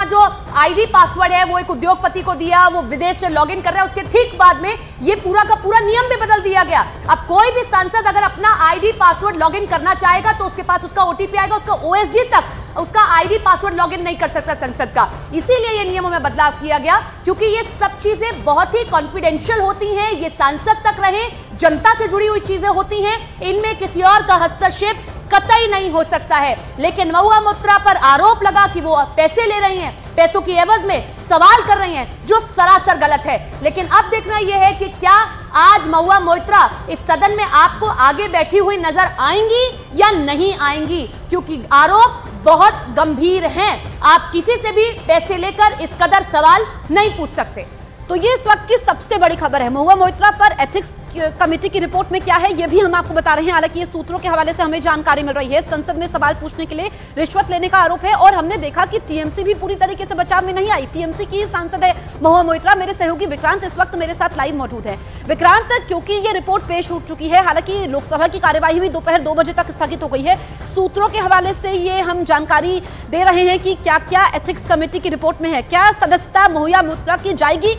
जो ID password है वो एक उद्योगपति को दिया, वो विदेश से लॉगिन कर रहा है, उसके ठीक बाद में ये पूरा का पूरा नियम भी बदल दिया गया। अब कोई भी सांसद अगर अपना आईडी पासवर्ड लॉगिन करना चाहेगा तो उसके पास उसका ओटीपी आएगा, उसका ओएसडी तक उसका आईडी पासवर्ड लॉगिन नहीं कर सकता संसद का। इसीलिए ये नियमों में बदलाव किया गया, क्योंकि ये सब चीजें बहुत ही कॉन्फिडेंशियल होती हैं, ये सांसद तक रहे, जनता से जुड़ी हुई चीजें होती हैं, इनमें किसी और का हस्तक्षेप कतई नहीं हो सकता है। लेकिन महुआ मोइत्रा पर आरोप लगा कि वो पैसे ले रही हैं, पैसों की एवज में सवाल कर रही हैं, जो सरासर गलत है। लेकिन अब देखना यह है कि क्या आज महुआ मोइत्रा इस सदन में आपको आगे बैठी हुई नजर आएंगी या नहीं आएंगी, क्योंकि आरोप बहुत गंभीर हैं। आप किसी से भी पैसे लेकर इस कदर सवाल नहीं पूछ सकते। तो ये इस वक्त की सबसे बड़ी खबर है। महुआ मोइत्रा पर एथिक्स कमेटी की रिपोर्ट में क्या है ये भी हम आपको बता रहे हैं। हालांकि ये सूत्रों के हवाले से हमें जानकारी मिल रही है, संसद में सवाल पूछने के लिए रिश्वत लेने का आरोप है। और हमने देखा कि टीएमसी भी पूरी तरीके से बचाव में नहीं आई। टीएमसी की सांसद है महुआ मोइत्रा। मेरे सहयोगी विक्रांत इस वक्त मेरे साथ लाइव मौजूद है। विक्रांत, क्योंकि ये रिपोर्ट पेश हो चुकी है, हालांकि लोकसभा की कार्यवाही भी दोपहर 2 बजे तक स्थगित हो गई है, सूत्रों के हवाले से ये हम जानकारी दे रहे हैं कि क्या क्या एथिक्स कमेटी की रिपोर्ट में है। क्या सदस्यता महुआ मोइत्रा की जाएगी?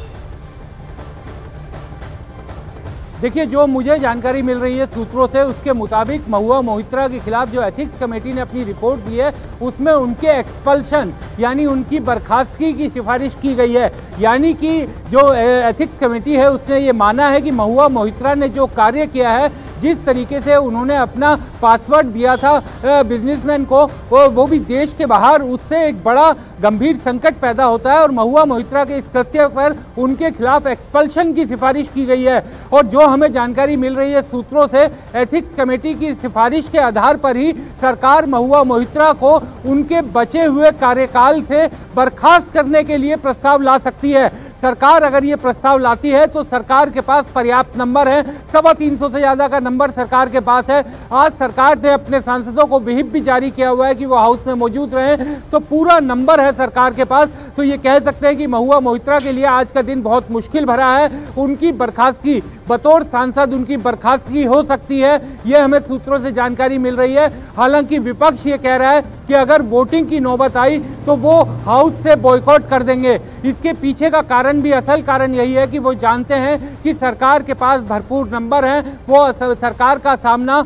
देखिए, जो मुझे जानकारी मिल रही है सूत्रों से, उसके मुताबिक महुआ मोइत्रा के खिलाफ जो एथिक्स कमेटी ने अपनी रिपोर्ट दी है उसमें उनके एक्सपल्शन यानी उनकी बर्खास्तगी की सिफारिश की गई है। यानी कि जो एथिक्स कमेटी है उसने ये माना है कि महुआ मोइत्रा ने जो कार्य किया है, जिस तरीके से उन्होंने अपना पासवर्ड दिया था बिजनेसमैन को, वो भी देश के बाहर, उससे एक बड़ा गंभीर संकट पैदा होता है। और महुआ मोइत्रा के इस कृत्य पर उनके खिलाफ एक्सपल्शन की सिफारिश की गई है। और जो हमें जानकारी मिल रही है सूत्रों से, एथिक्स कमेटी की सिफारिश के आधार पर ही सरकार महुआ मोइत्रा को उनके बचे हुए कार्यकाल से बर्खास्त करने के लिए प्रस्ताव ला सकती है। सरकार अगर ये प्रस्ताव लाती है तो सरकार के पास पर्याप्त नंबर है, 325 से ज़्यादा का नंबर सरकार के पास है। आज सरकार ने अपने सांसदों को व्हिप भी जारी किया हुआ है कि वो हाउस में मौजूद रहें, तो पूरा नंबर है सरकार के पास। तो ये कह सकते हैं कि महुआ मोइत्रा के लिए आज का दिन बहुत मुश्किल भरा है। उनकी बर्खास्तगी, बतौर सांसद उनकी बर्खास्तगी हो सकती है, ये हमें सूत्रों से जानकारी मिल रही है। हालांकि विपक्ष ये कह रहा है कि अगर वोटिंग की नौबत आई तो वो हाउस से बॉयकॉट कर देंगे। इसके पीछे का कारण भी, असल कारण यही है कि वो जानते हैं कि सरकार के पास भरपूर नंबर हैं, वो सरकार का सामना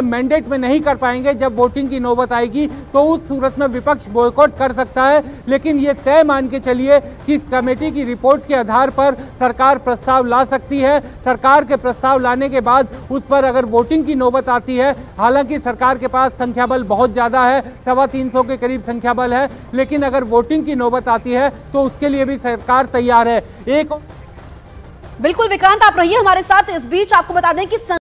मैंडेट में नहीं कर पाएंगे। जब वोटिंग की नौबत आएगी तो उस सूरत में विपक्ष बॉयकॉट कर सकता है। लेकिन ये तय मान के चलिए कि इस कमेटी की रिपोर्ट के आधार पर सरकार प्रस्ताव ला सकती है। सरकार के प्रस्ताव लाने के बाद उस पर अगर वोटिंग की नौबत आती है, हालांकि सरकार के पास संख्या बल बहुत ज़्यादा है, 325 के करीब संख्या बल है, लेकिन अगर वोटिंग की नौबत आती है तो उसके लिए भी सरकार तैयार है। बिल्कुल विक्रांत, आप रहिए हमारे साथ। इस बीच आपको बता दें कि